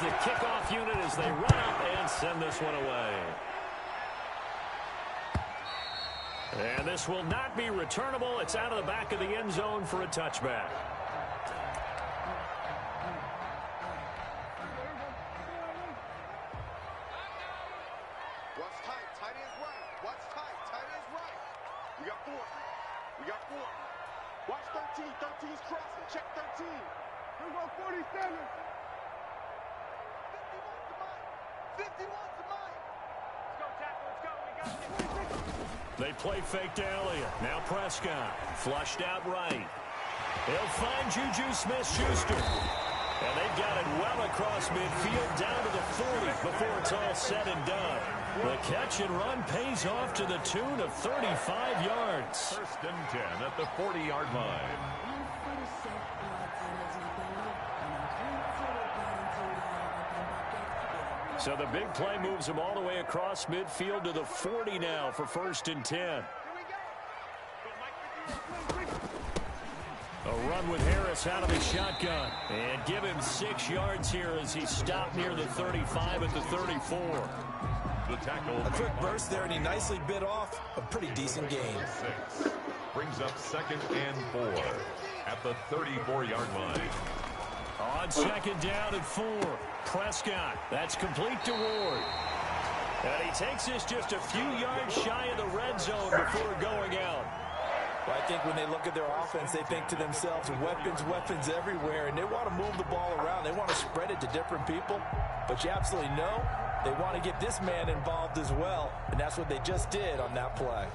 the kickoff unit as they run up and send this one away. And this will not be returnable. It's out of the back of the end zone for a touchback. Watch tight. Tight ends right. Watch tight. Tight ends right. We got 4. We got 4. Watch 13. 13's crossing. Check 13. Here we go, 47. 51 to Mike. 51 to Mike. Let's go, tackle. Let's go. We got it. They play fake to Elliott. Now Prescott. Flushed out right. He'll find Juju Smith-Schuster. And they've got it well across midfield down to the 40 before it's all said and done. The catch and run pays off to the tune of 35 yards. First and 10 at the 40-yard line. So the big play moves them all the way across midfield to the 40 now for first and 10. A run with Harris out of the shotgun. And give him 6 yards here as he stopped near the 35 at the 34. The tackle. A quick burst there, and he nicely bit off a pretty decent gain. 6 brings up second and 4 at the 34-yard line. On second down and 4. Prescott. That's complete to Ward. And he takes this just a few yards shy of the red zone before going out. Well, I think when they look at their offense, they think to themselves, weapons, weapons everywhere, and they want to move the ball around. They want to spread it to different people. But you absolutely know they want to get this man involved as well, and that's what they just did on that play.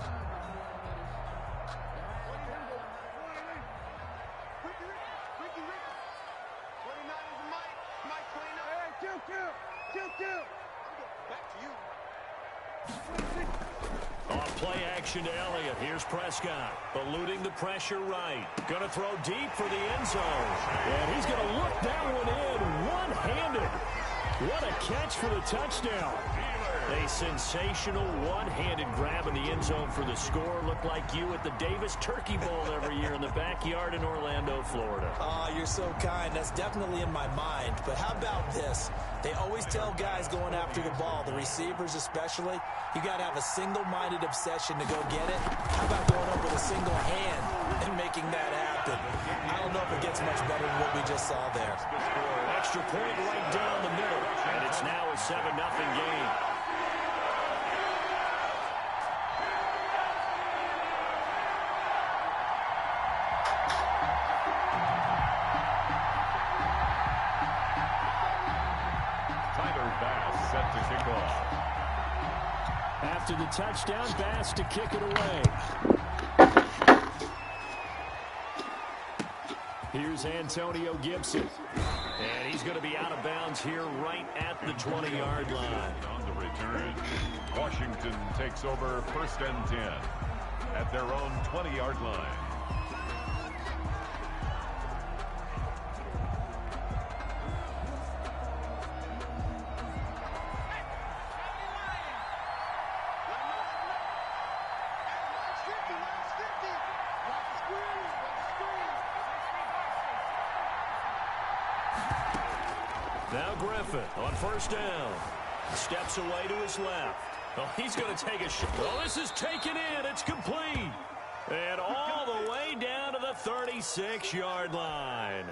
Off play action to Elliott. Here's Prescott. Eluding the pressure right. Going to throw deep for the end zone. And he's going to look that one in one-handed. What a catch for the touchdown. A sensational one-handed grab in the end zone for the score. Looked like you at the Davis Turkey Bowl every year in the backyard in Orlando, Florida. Oh, you're so kind. That's definitely in my mind. But how about this? They always tell guys going after the ball, the receivers especially, you got to have a single-minded obsession to go get it. How about going up with a single hand and making that happen? I don't know if it gets much better than what we just saw there. Extra point right down the middle, and it's now a 7-0 game. Set to kick off. After the touchdown, Bass to kick it away. Here's Antonio Gibson. And he's going to be out of bounds here right at the 20-yard line. On the return, Washington takes over first and 10 at their own 20-yard line. Now Griffin on first down. Steps away to his left. Oh, he's going to take a shot. Oh, this is taken in. It's complete. And all the way down to the 36-yard line.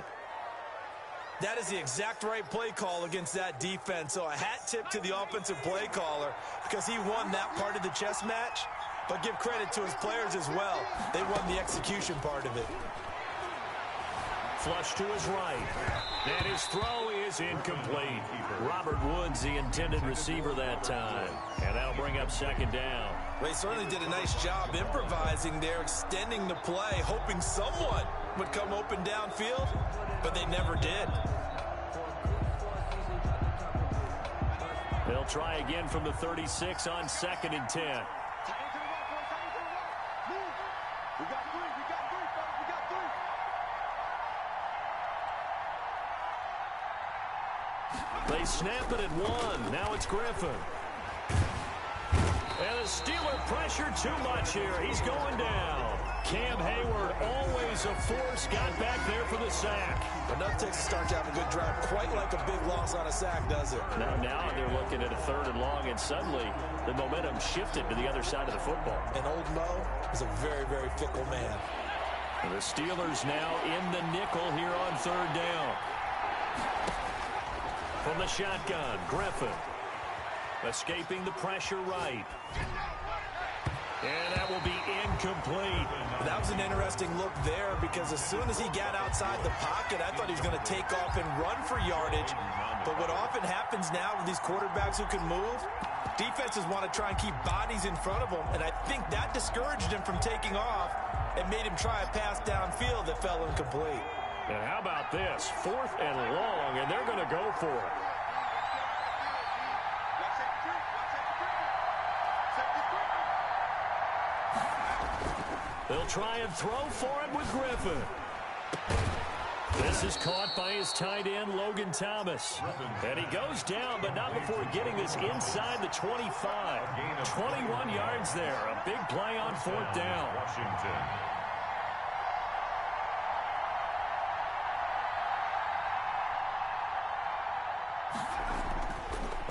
That is the exact right play call against that defense. So a hat tip to the offensive play caller because he won that part of the chess match. But give credit to his players as well. They won the execution part of it. Flush to his right. And his throw is incomplete. Robert Woods, the intended receiver that time. And that'll bring up second down. They certainly did a nice job improvising there, extending the play, hoping someone would come open downfield, but they never did. They'll try again from the 36 on second and 10. They snap it at 1. Now it's Griffin. And the Steeler pressure too much here. He's going down. Cam Hayward, always a force, got back there for the sack. Enough takes to start to have a good drive, quite like a big loss on a sack, does it? Now they're looking at a 3rd and long, and suddenly the momentum shifted to the other side of the football. And old Mo is a very, very fickle man. And the Steelers now in the nickel here on 3rd down. From the shotgun, Griffin. Escaping the pressure right. And that will be incomplete. That was an interesting look there because as soon as he got outside the pocket, I thought he was going to take off and run for yardage. But what often happens now with these quarterbacks who can move, defenses want to try and keep bodies in front of them. And I think that discouraged him from taking off and made him try a pass downfield that fell incomplete. And how about this? 4th and long, and they're going to go for it. They'll try and throw for it with Griffin. This is caught by his tight end, Logan Thomas. And he goes down, but not before getting this inside the 25. 21 yards there. A big play on 4th down. Washington.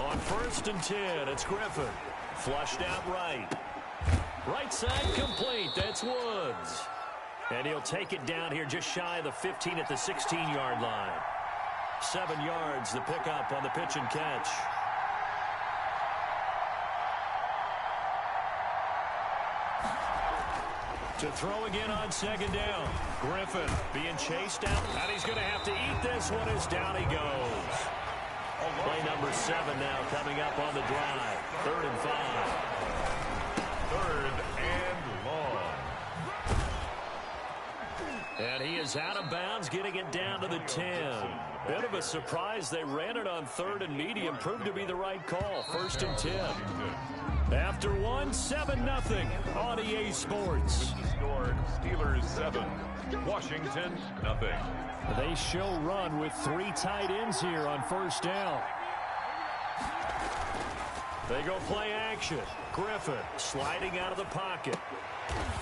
On 1st and 10, it's Griffin. Flushed out right. Right side complete. That's Woods. And he'll take it down here just shy of the 15 at the 16-yard line. 7 yards the pickup on the pitch and catch. To throw again on 2nd down. Griffin being chased out. And he's going to have to eat this one as down he goes. Play number 7 now coming up on the drive. 3rd and 5. 3rd and long. And he is out of bounds, getting it down to the 10. Bit of a surprise. They ran it on 3rd and medium. Proved to be the right call. 1st and 10. After one, 7-0 on EA Sports. With the score, Steelers 7, Washington nothing. They show run with 3 tight ends here on 1st down. They go play action. Griffin sliding out of the pocket.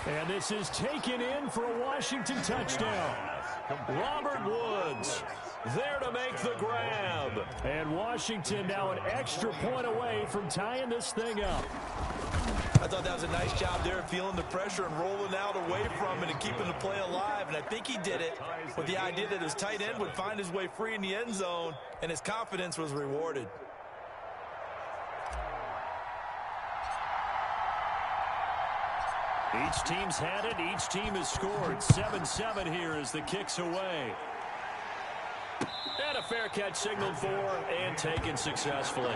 And this is taken in for a Washington touchdown. Robert Woods there to make the grab. And Washington now an extra point away from tying this thing up. I thought that was a nice job there of feeling the pressure and rolling out away from it and keeping the play alive. And I think he did it with the idea that his tight end would find his way free in the end zone, and his confidence was rewarded. Each team's had it. Each team has scored. 7-7 here as the kick's away. And a fair catch signaled for and taken successfully.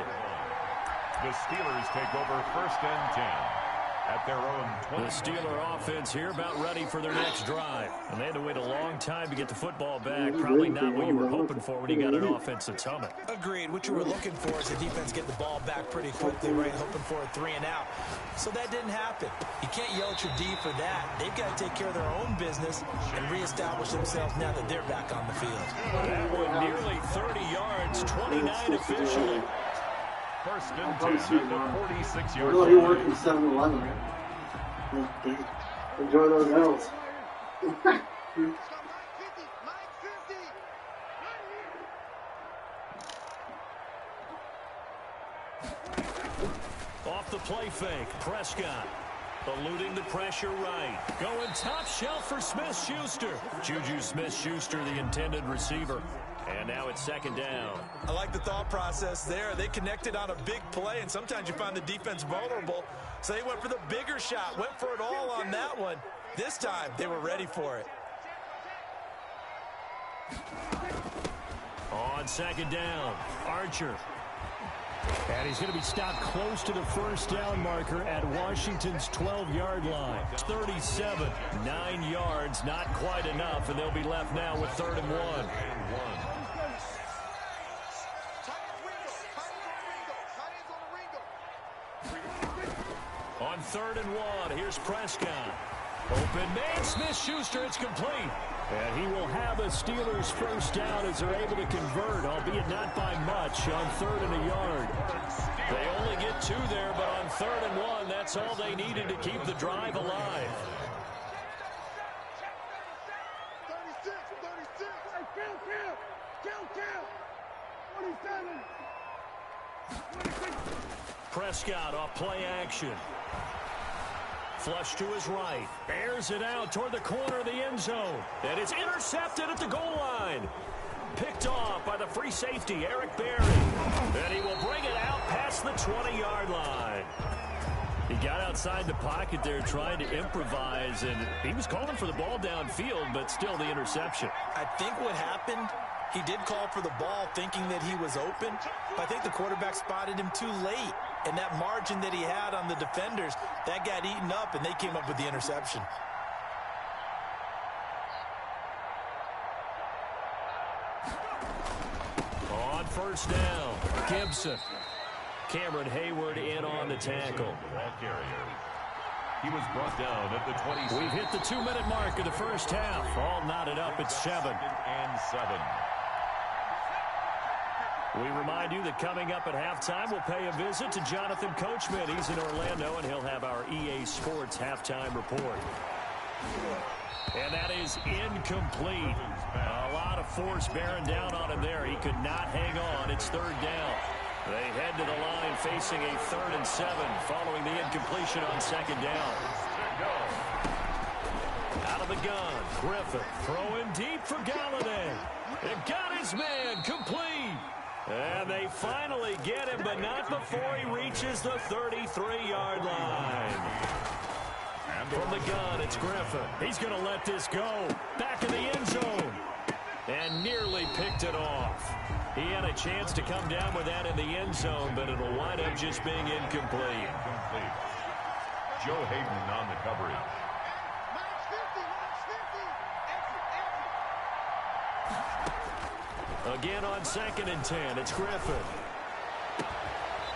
The Steelers take over 1st and 10 at their own 20. The Steeler offense here about ready for their next drive. And they had to wait a long time to get the football back. Probably not what you were hoping for when you got an offensive summit. Agreed. What you were looking for is the defense get the ball back pretty quickly, right? Hoping for a 3 and out. So that didn't happen. You can't yell at your D for that. They've got to take care of their own business and reestablish themselves now that they're back on the field. That one nearly 30 yards, 29 officially. 1st and 10 at the 46-yard I thought he line. worked in 7-Eleven. Enjoy those L's. Off the play fake, Prescott. Eluding the pressure right. Going top shelf for Smith-Schuster. Juju Smith-Schuster, the intended receiver. And now it's 2nd down. I like the thought process there. They connected on a big play, and sometimes you find the defense vulnerable. So they went for the bigger shot, went for it all on that one. This time, they were ready for it. On 2nd down, Archer. And he's going to be stopped close to the 1st down marker at Washington's 12-yard line. 37, 9 yards, not quite enough, and they'll be left now with 3rd and 1. On 3rd and 1, here's Prescott. Open man, Smith-Schuster, it's complete. And he will have a Steelers 1st down as they're able to convert, albeit not by much, on 3rd and a yard. They only get 2 there, but on 3rd and 1, that's all they needed to keep the drive alive. Prescott off play action. Flush to his right. Airs it out toward the corner of the end zone. And it's intercepted at the goal line. Picked off by the free safety, Eric Berry. And he will bring it out past the 20-yard line. He got outside the pocket there trying to improvise, and he was calling for the ball downfield, but still the interception. I think what happened, he did call for the ball thinking that he was open, but I think the quarterback spotted him too late. And that margin that he had on the defenders, that got eaten up, and they came up with the interception. On first down, Gibson. Cameron Hayward in on the tackle. Ball carrier. He was brought down at the 26. We've hit the 2-minute mark of the first half. All knotted up at 7. And 7. We remind you that coming up at halftime, we'll pay a visit to Jonathan Coachman. He's in Orlando, and he'll have our EA Sports halftime report. And that is incomplete. A lot of force bearing down on him there. He could not hang on. It's third down. They head to the line facing a 3rd and 7 following the incompletion on second down. Out of the gun, Griffin throwing deep for Galladay. It got his man complete. And they finally get him, but not before he reaches the 33-yard line. From the gun, it's Griffin. He's going to let this go. Back in the end zone. And nearly picked it off. He had a chance to come down with that in the end zone, but it'll wind up just being incomplete. Joe Hayden on the coverage. Again on 2nd and 10, it's Griffin.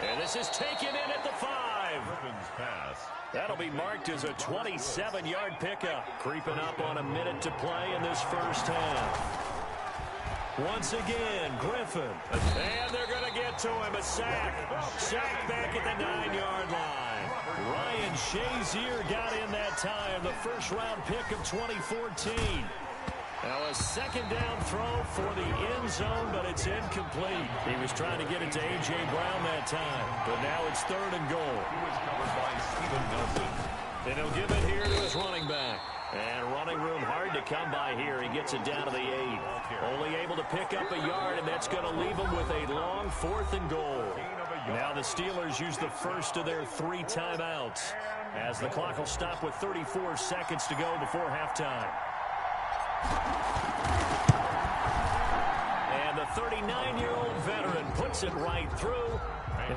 And this is taken in at the 5. Griffin's pass. That'll be marked as a 27-yard pickup. Creeping up on a minute to play in this first half. Once again, Griffin. And they're going to get to him. A sack. Sack back at the 9-yard line. Ryan Shazier got in that time. The first-round pick of 2014. Now a second down throw for the end zone, but it's incomplete. He was trying to get it to A.J. Brown that time, but now it's 3rd and goal. He was covered by Steven Nelson. And he'll give it here to his running back. And running room hard to come by here. He gets it down to the 8. Only able to pick up a yard, and that's going to leave him with a long 4th and goal. Now the Steelers use the first of their 3 timeouts, as the clock will stop with 34 seconds to go before halftime. And the 39-year-old veteran puts it right through.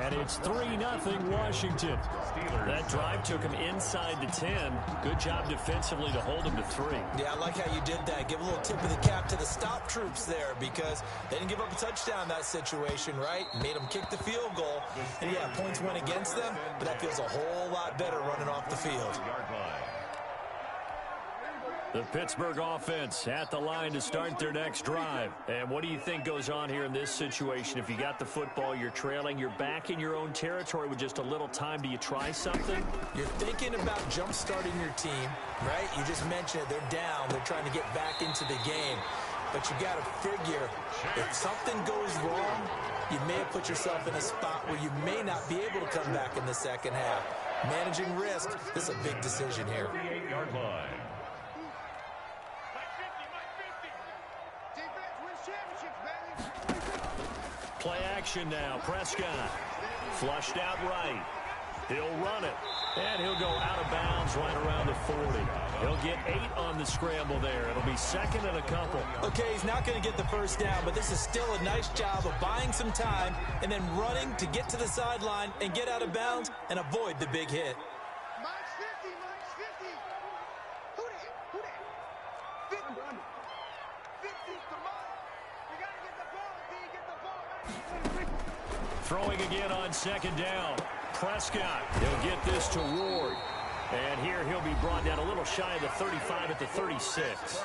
And it's 3-0 Washington. That drive took him inside the 10. Good job defensively to hold him to 3. Yeah, I like how you did that. Give a little tip of the cap to the stop troops there, because they didn't give up a touchdown in that situation, right? Made them kick the field goal. And yeah, points went against them, but that feels a whole lot better running off the field. The Pittsburgh offense at the line to start their next drive. And what do you think goes on here in this situation? If you got the football, you're trailing, you're back in your own territory with just a little time. Do you try something? You're thinking about jump-starting your team, right? You just mentioned it. They're down. They're trying to get back into the game. But you got to figure, if something goes wrong, you may have put yourself in a spot where you may not be able to come back in the second half. Managing risk, this is a big decision here. 38-yard line. Play action now. Prescott flushed out right. He'll run it, and he'll go out of bounds right around the 40. He'll get 8 on the scramble there. It'll be 2nd and a couple. Okay, he's not going to get the first down, but this is still a nice job of buying some time and then running to get to the sideline and get out of bounds and avoid the big hit. Minus 50, minus 50. Who that? Who that? 50. 50's the mark. You got to get the ball, D. Get the ball. Throwing again on 2nd down. Prescott, he'll get this to Ward. And here he'll be brought down a little shy of the 35 at the 36.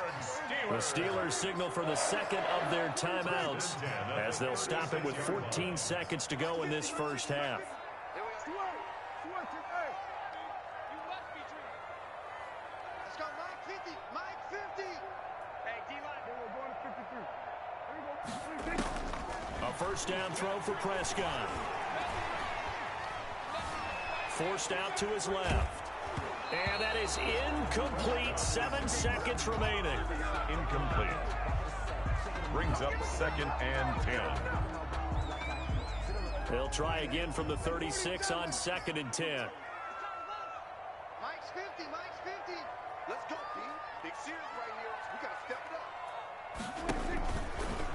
The Steelers signal for the 2nd of their timeouts as they'll stop it with 14 seconds to go in this first half. Let's go, Mike 50. Mike 50. Hey, D-line. We're going to 53. first down throw for Prescott. Forced out to his left. And that is incomplete. 7 seconds remaining. Incomplete. Brings up 2nd and 10. They'll try again from the 36 on 2nd and 10. Mike's 50, Mike's 50. Let's go, P. Big series right here. We got to step it up.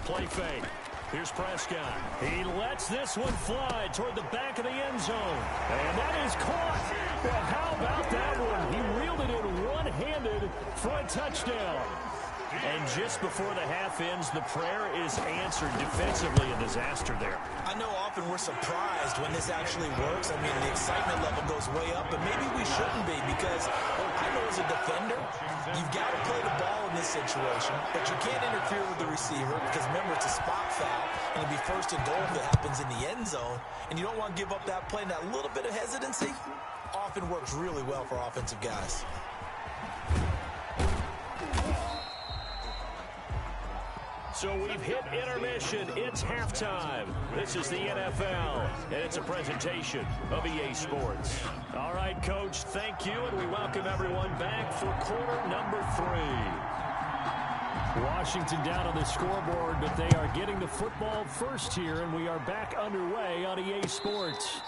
Play fake. Here's Prescott. He lets this one fly toward the back of the end zone. And that is caught. Well, how about that one? He reeled it in one-handed for a touchdown. And just before the half ends, the prayer is answered. Defensively, a disaster there. I know often we're surprised when this actually works. I mean, the excitement level goes way up, but maybe we shouldn't be, because I know as a defender, you've got to play the ball in this situation, but you can't interfere with the receiver because, remember, it's a spot foul, and it'll be 1st and goal if it happens in the end zone, and you don't want to give up that play. And that little bit of hesitancy often works really well for offensive guys. So we've hit intermission. It's halftime. This is the NFL, and it's a presentation of EA Sports. All right, Coach, thank you, and we welcome everyone back for quarter number 3. Washington down on the scoreboard, but they are getting the football first here, and we are back underway on EA Sports.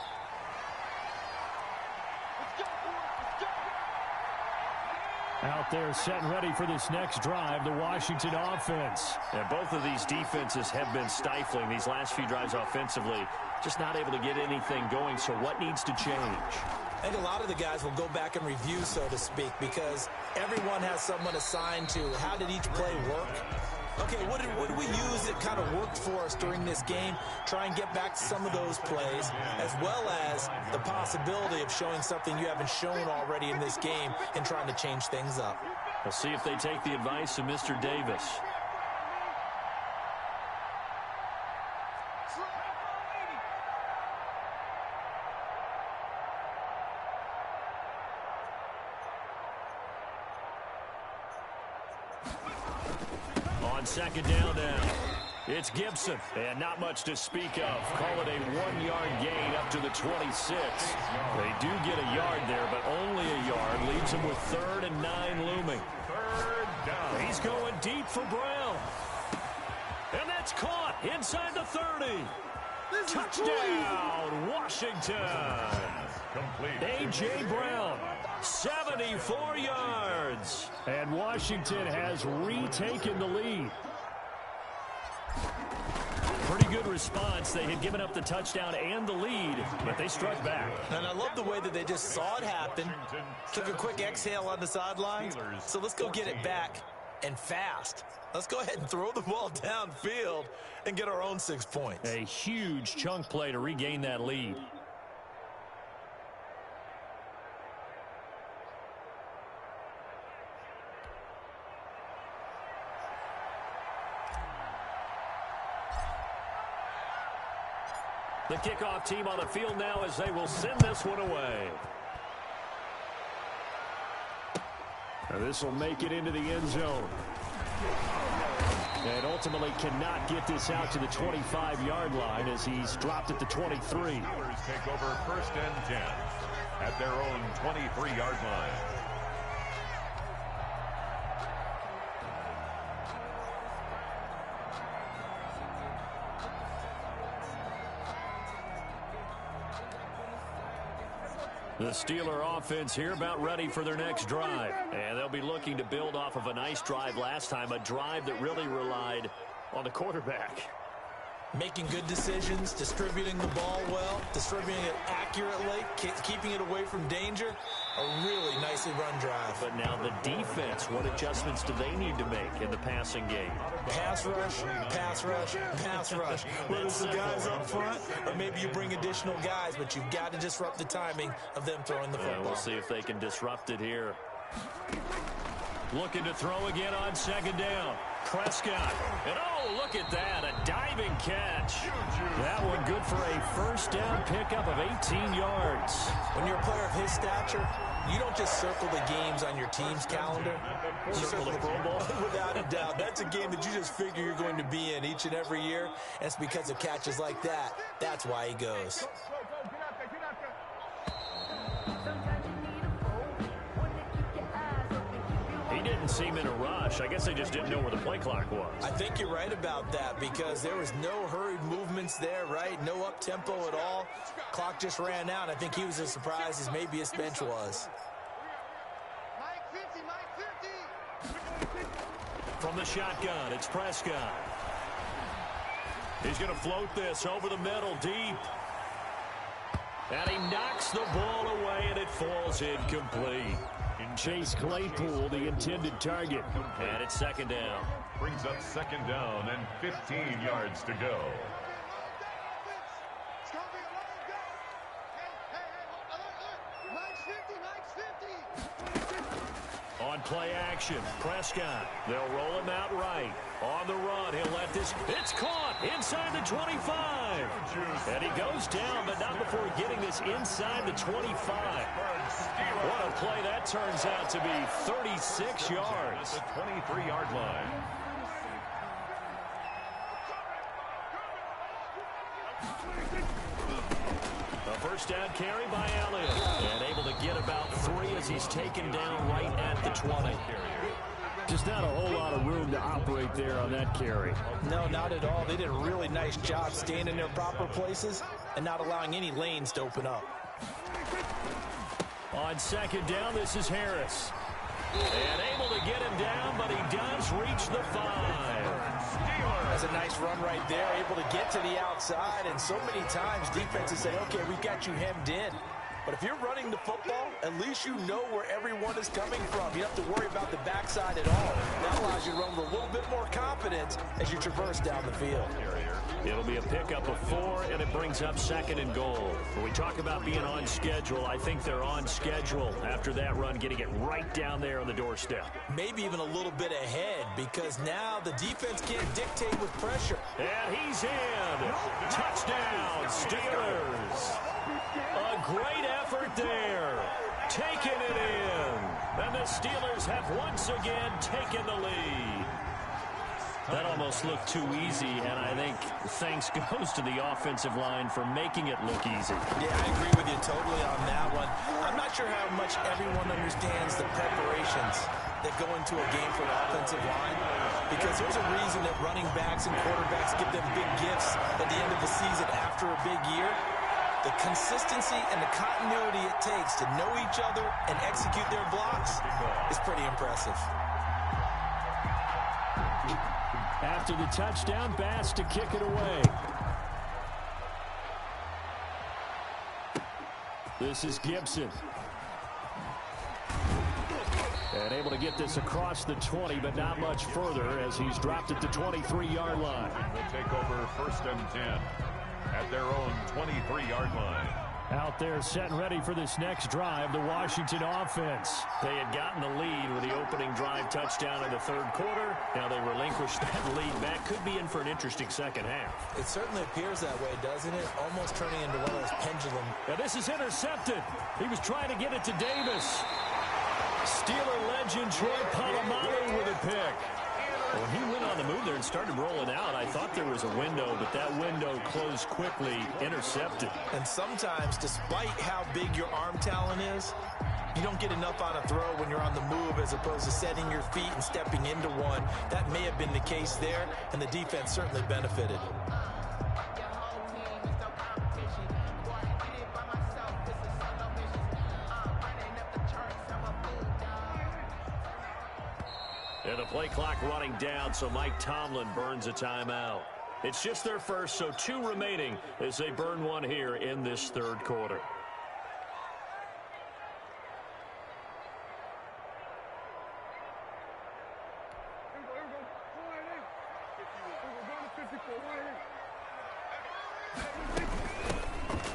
Out there set and ready for this next drive, the Washington offense. And both of these defenses have been stifling these last few drives offensively. Just not able to get anything going, so what needs to change? I think a lot of the guys will go back and review, so to speak, because everyone has someone assigned to how did each play work. Okay, what did we use that kind of worked for us during this game? Try and get back to some of those plays, as well as the possibility of showing something you haven't shown already in this game and trying to change things up. We'll see if they take the advice of Mr. Davis. On 2nd down now, it's Gibson, and not much to speak of. Call it a 1-yard gain up to the 26. They do get a yard there, but only a yard. Leaves them with 3rd and 9 looming. 3rd down. He's going deep for Brown. And that's caught inside the 30. Touchdown, Washington. Complete. A.J. Brown, 74 yards. And Washington has retaken the lead. Pretty good response. They had given up the touchdown and the lead, but they struck back. And I love the way that they just saw it happen, took a quick exhale on the sidelines. So let's go get it back, and fast. Let's go ahead and throw the ball downfield and get our own 6 points. A huge chunk play to regain that lead. The kickoff team on the field now as they will send this one away. Now this will make it into the end zone. And ultimately cannot get this out to the 25-yard line as he's dropped at the 23. Steelers take over 1st and 10 at their own 23-yard line. The Steeler offense here about ready for their next drive. And they'll be looking to build off of a nice drive last time, a drive that really relied on the quarterback. Making good decisions, distributing the ball well, distributing it accurately, keeping it away from danger. A really nicely run drive. But now the defense, what adjustments do they need to make in the passing game? Pass rush, pass rush, pass rush. Whether it's the guys up front or maybe you bring additional guys, but you've got to disrupt the timing of them throwing the football. We'll see if they can disrupt it here. Looking to throw again on 2nd down. Prescott. And oh, look at that. A diving catch. That one good for a 1st down pickup of 18 yards. When you're a player of his stature, You don't just circle the games on your team's calendar. You Circle the Pro Bowl? Without a doubt. That's a game that you just figure you're going to be in each and every year. And it's because of catches like that. That's why he goes. He didn't seem in a rush. I guess they just didn't know where the play clock was. I think you're right about that because there was no hurried movements there, right? No up-tempo at all. Clock just ran out. I think he was as surprised as maybe his bench was. Mike 50, Mike 50. From the shotgun, it's Prescott. He's going to float this over the middle, deep. And he knocks the ball away, and it falls incomplete. Chase Claypool, the intended target. And it's second down. Brings up second down and 15 yards to go. It's gonna be a long day. Hey, Mike's 50, Mike's 50. On play action, Prescott. They'll roll him out right. On the run, he'll let this. It's caught inside the 25. And he goes down, but not before getting this inside the 25. What a play that turns out to be. 36 yards. The 23-yard line. A first down carry by Elliott. And able to get about 3 as he's taken down right at the 20. Just not a whole lot of room to operate there on that carry. No, not at all. They did a really nice job staying in their proper places and not allowing any lanes to open up. On second down, this is Harris. And able to get him down, but he does reach the 5. That's a nice run right there, able to get to the outside. And so many times defenses say, okay, we've got you hemmed in. But if you're running the football, at least you know where everyone is coming from. You don't have to worry about the backside at all. That allows you to run with a little bit more confidence as you traverse down the field. It'll be a pickup of 4, and it brings up second and goal. When we talk about being on schedule, I think they're on schedule after that run, getting it right down there on the doorstep. Maybe even a little bit ahead because now the defense can't dictate with pressure. And he's in. Touchdown, Steelers. A great effort there. Taking it in. And the Steelers have once again taken the lead. That almost looked too easy, and I think thanks goes to the offensive line for making it look easy. Yeah, I agree with you totally on that one. I'm not sure how much everyone understands the preparations that go into a game for an offensive line, because there's a reason that running backs and quarterbacks give them big gifts at the end of the season after a big year. The consistency and the continuity it takes to know each other and execute their blocks is pretty impressive. After the touchdown, Bass to kick it away. This is Gibson. And able to get this across the 20, but not much further as he's dropped at the 23-yard line. We'll take over first and 10 at their own 23-yard line. Out there set and ready for this next drive, the Washington offense. They had gotten the lead with the opening drive touchdown in the third quarter. Now they relinquished that lead back. Could be in for an interesting second half. It certainly appears that way, doesn't it? Almost turning into one of those pendulum. Now this is intercepted. He was trying to get it to Davis. Steeler legend Troy Polamalu with a pick. When he went on the move there and started rolling out, I thought there was a window, but that window closed quickly, intercepted. And sometimes, despite how big your arm talent is, you don't get enough on a throw when you're on the move as opposed to setting your feet and stepping into one. That may have been the case there, and the defense certainly benefited. And the play clock running down, so Mike Tomlin burns a timeout. It's just their first, so 2 remaining as they burn one here in this third quarter.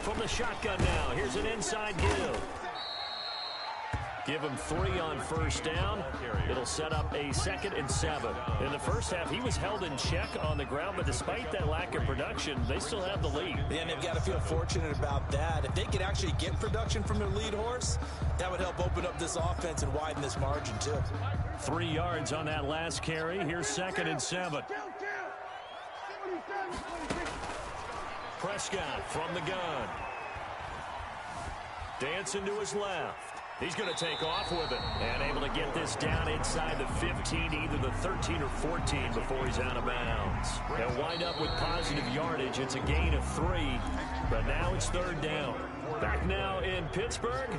From the shotgun now, here's an inside give. Give him 3 on first down. It'll set up a 2nd and 7. In the first half, he was held in check on the ground, but despite that lack of production, they still have the lead. And they've got to feel fortunate about that. If they could actually get production from their lead horse, that would help open up this offense and widen this margin too. 3 yards on that last carry. Here's 2nd and 7. Prescott from the gun. Dancing to his left. He's going to take off with it and able to get this down inside the 15, either the 13 or 14 before he's out of bounds. They'll wind up with positive yardage. It's a gain of 3, but now it's 3rd down. Back now in Pittsburgh.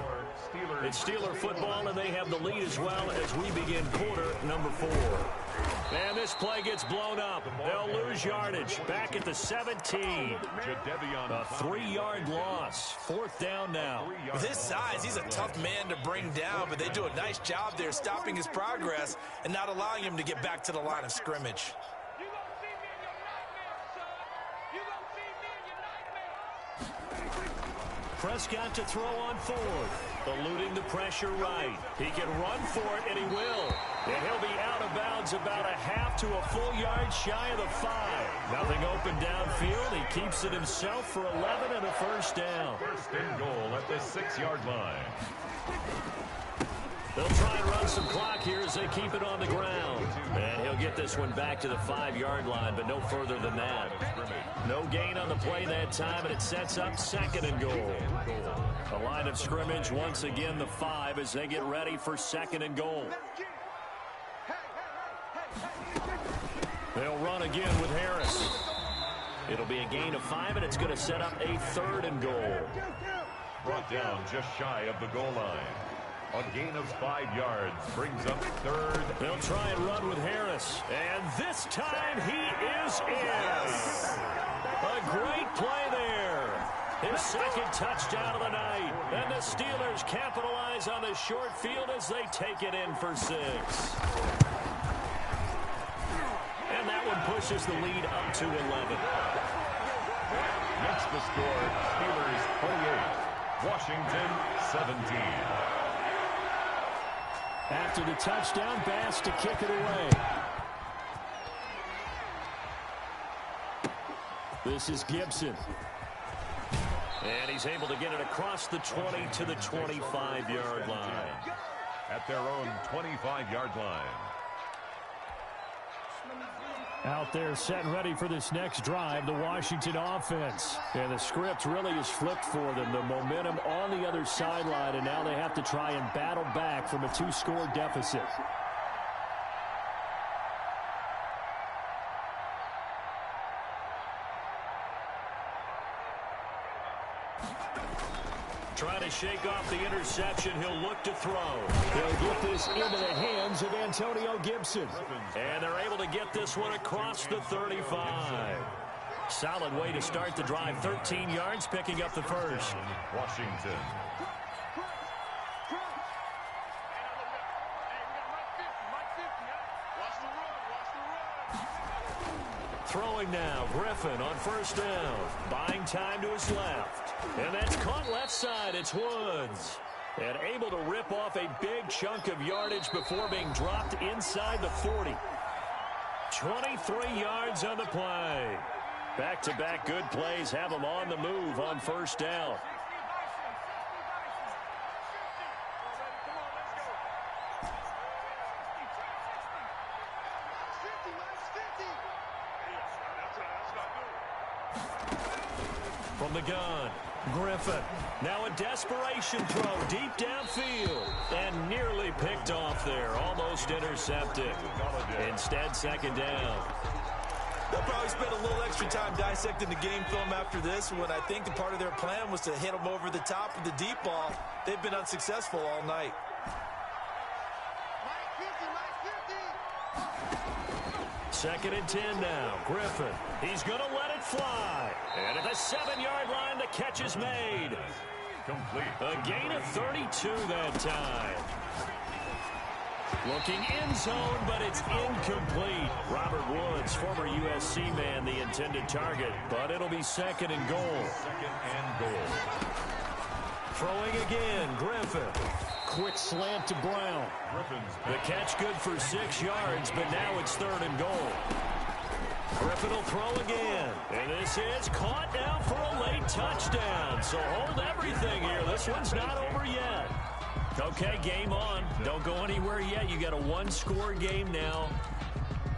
It's Steeler football, and they have the lead as well as we begin quarter number 4. And this play gets blown up. They'll lose yardage. Back at the 17. A 3-yard loss. 4th down now. With his size, he's a tough man to bring down, but they do a nice job there stopping his progress and not allowing him to get back to the line of scrimmage. Prescott to throw on 4th. Eluding the pressure right. He can run for it, and he will. And he'll be out of bounds about a half to a full yard shy of the 5. Nothing open downfield. He keeps it himself for 11 and a 1st down. 1st and goal at the 6-yard line. They'll try and run some clock here as they keep it on the ground. And he'll get this one back to the 5-yard line, but no further than that. No gain on the play that time, and it sets up 2nd and goal. The line of scrimmage, once again, the 5 as they get ready for 2nd and goal. They'll run again with Harris. It'll be a gain of 5, and it's going to set up a 3rd and goal. Brought down just shy of the goal line. A gain of 5 yards brings up 3rd. They'll try and run with Harris. And this time he is in. A great play there. His 2nd touchdown of the night. And the Steelers capitalize on the short field as they take it in for 6. And that one pushes the lead up to 11. Makes the score Steelers 28, Washington 17. After the touchdown, Bass to kick it away. This is Gibson. And he's able to get it across the 20 to the 25-yard line. At their own 25-yard line. Out there set and ready for this next drive, the Washington offense. And the script really is flipped for them. The momentum on the other sideline, and now they have to try and battle back from a 2-score deficit. Trying to shake off the interception. He'll look to throw. They'll get this into the hands of Antonio Gibson. And they're able to get this one across the 35. Solid way to start the drive. 13 yards, picking up the 1st. Washington. Throwing now, Griffin on 1st down. Buying time to his left. And that's caught left side. It's Woods. And able to rip off a big chunk of yardage before being dropped inside the 40. 23 yards on the play. Back-to-back good plays have them on the move on 1st down. From the gun, Griffin. Now a desperation throw deep downfield. And nearly picked off there. Almost intercepted. Instead, 2nd down. They'll probably spend a little extra time dissecting the game film after this when I think the part of their plan was to hit them over the top of the deep ball. They've been unsuccessful all night. 2nd and 10 now. Griffin. He's going to let it fly. And at the 7-yard line, the catch is made. Complete. A gain of 32 that time. Looking end zone, but it's incomplete. Robert Woods, former USC man, the intended target. But it'll be 2nd and goal. 2nd and goal. Throwing again, Griffin. Quick slant to Brown. The catch good for 6 yards, but now it's 3rd and goal. Griffin will throw again. And this is caught now for a late touchdown. So hold everything here. This one's not over yet. Okay, game on. Don't go anywhere yet. You got a 1-score game now.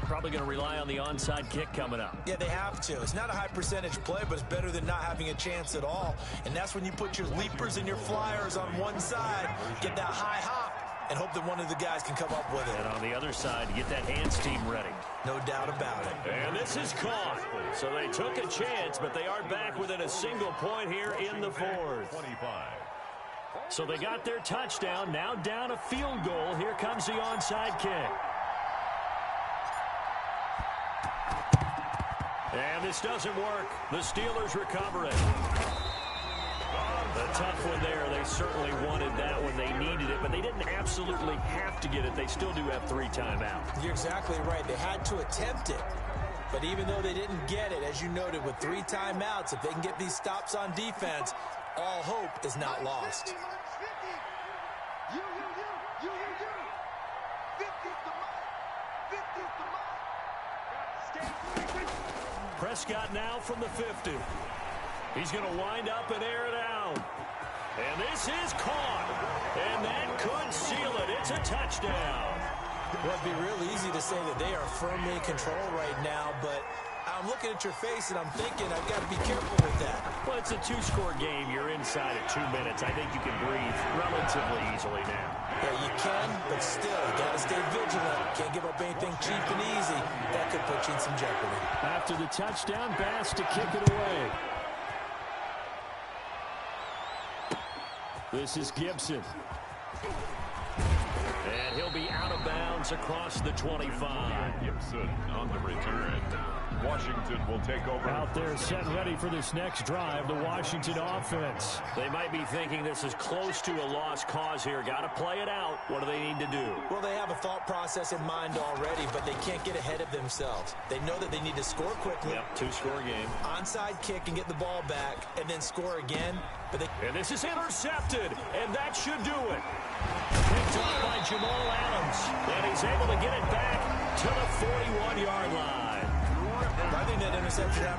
Probably going to rely on the onside kick coming up. Yeah, they have to. It's not a high percentage play, but it's better than not having a chance at all. And that's when you put your leapers and your flyers on one side, get that high hop, and hope that one of the guys can come up with it. And on the other side, get that hands team ready. No doubt about it. And this is caught. So they took a chance, but they are back within a single point here in the 4th. 25. So they got their touchdown. Now down a field goal. Here comes the onside kick. And this doesn't work. The Steelers recover it. A tough one there. They certainly wanted that when they needed it, but they didn't absolutely have to get it. They still do have 3 timeouts. You're exactly right. They had to attempt it. But even though they didn't get it, as you noted, with 3 timeouts, if they can get these stops on defense, all hope is not lost. 50 minus 50. You. 50's the mark. 50's the mark. Prescott now from the 50. He's going to wind up and air it out. And this is caught. And that could seal it. It's a touchdown. Well, it'd be real easy to say that they are firmly in control right now, but I'm looking at your face and I'm thinking I've got to be careful with that. Well, it's a 2-score game. You're inside at 2 minutes. I think you can breathe relatively easily now. Yeah, you can, but still, you got to stay vigilant. Can't give up anything cheap and easy. That could put you in some jeopardy. After the touchdown, Bass to kick it away. This is Gibson. And he'll be out of bounds across the 25. Gibson on the return. Washington will take over. Out there set ready for this next drive, the Washington offense. They might be thinking this is close to a lost cause here. Got to play it out. What do they need to do? Well, they have a thought process in mind already, but they can't get ahead of themselves. They know that they need to score quickly. Yep, 2-score game. Onside kick and get the ball back, and then score again. And this is intercepted, and that should do it. Picked up by Jamal Adams, and he's able to get it back to the 41-yard line. I think that interception